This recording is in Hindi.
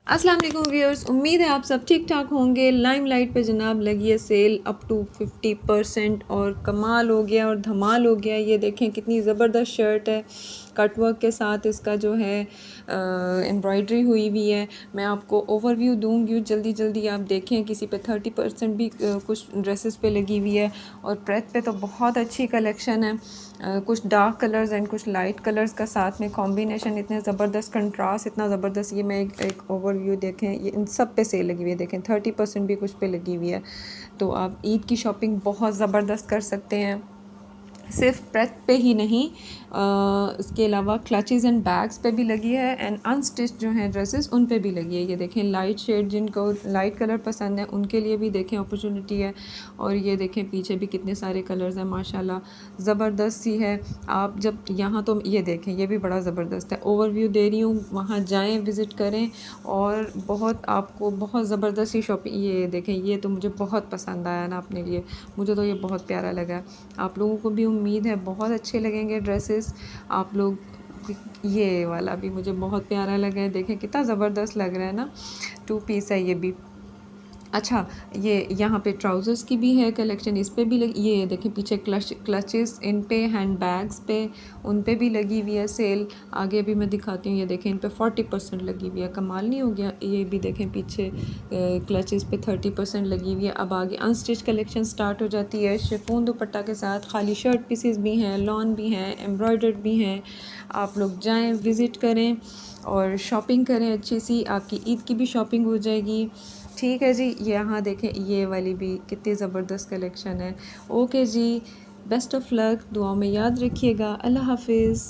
अस्सलाम वालेकुम व्यूअर्स, उम्मीद है आप सब ठीक ठाक होंगे। लाइमलाइट पे जनाब लगी है सेल अप टू 50% और कमाल हो गया और धमाल हो गया। ये देखें कितनी ज़बरदस्त शर्ट है, कटवर्क के साथ इसका जो है एम्ब्रॉयडरी हुई हुई है। मैं आपको ओवरव्यू दूंगी, जल्दी जल्दी आप देखें। किसी पे 30% भी कुछ ड्रेसेस पे लगी हुई है और प्रेस पे तो बहुत अच्छी कलेक्शन है। कुछ डार्क कलर्स एंड कुछ लाइट कलर्स का साथ में कॉम्बिनेशन, इतने ज़बरदस्त कंट्रास्ट, इतना ज़बरदस्त। ये मैं एक ओवरव्यू देखें, ये इन सब पे सेल लगी हुई है। देखें 30% भी कुछ पे लगी हुई है। तो आप ईद की शॉपिंग बहुत ज़बरदस्त कर सकते हैं। सिर्फ प्रेस पे ही नहीं, इसके अलावा क्लचेस एंड बैग्स पे भी लगी है एंड अनस्टिच जो हैं ड्रेसेस उन पे भी लगी है। ये देखें लाइट शेड, जिनको लाइट कलर पसंद है उनके लिए भी देखें अपॉर्चुनिटी है। और ये देखें पीछे भी कितने सारे कलर्स हैं, माशाल्लाह ज़बरदस्त सी है। आप जब यहाँ, तो ये देखें ये भी बड़ा ज़बरदस्त है। ओवरव्यू दे रही हूँ, वहाँ जाएँ, विज़िट करें और बहुत आपको बहुत ज़बरदस्त सी शॉपिंग। ये देखें, ये तो मुझे बहुत पसंद आया ना अपने लिए, मुझे तो ये बहुत प्यारा लगा। आप लोगों को भी उम्मीद है बहुत अच्छे लगेंगे ड्रेसेस आप लोग। ये वाला भी मुझे बहुत प्यारा लगा है, देखें कितना ज़बरदस्त लग रहा है ना। 2 पीस है ये भी। अच्छा, ये यहाँ पे ट्राउज़र्स की भी है कलेक्शन, इस पे भी ये देखें पीछे क्लचेस इन पे, हैंड बैग्स पे, उन पे भी लगी हुई है सेल। आगे भी मैं दिखाती हूँ, ये देखें इन पे 40% लगी हुई है। कमाल नहीं हो गया। ये भी देखें पीछे क्लचेस पे 30% लगी हुई है। अब आगे अनस्टिच कलेक्शन स्टार्ट हो जाती है, शिफॉन दुपट्टा के साथ। खाली शर्ट पीसेस भी हैं, लॉन भी हैं, एम्ब्रॉयडर्ड भी हैं। आप लोग जाएँ, विज़िट करें और शॉपिंग करें अच्छी सी, आपकी ईद की भी शॉपिंग हो जाएगी। ठीक है जी। यहाँ देखें ये वाली भी कितनी ज़बरदस्त कलेक्शन है। ओके जी, बेस्ट ऑफ लक, दुआओं में याद रखिएगा। अल्लाह हाफिज़।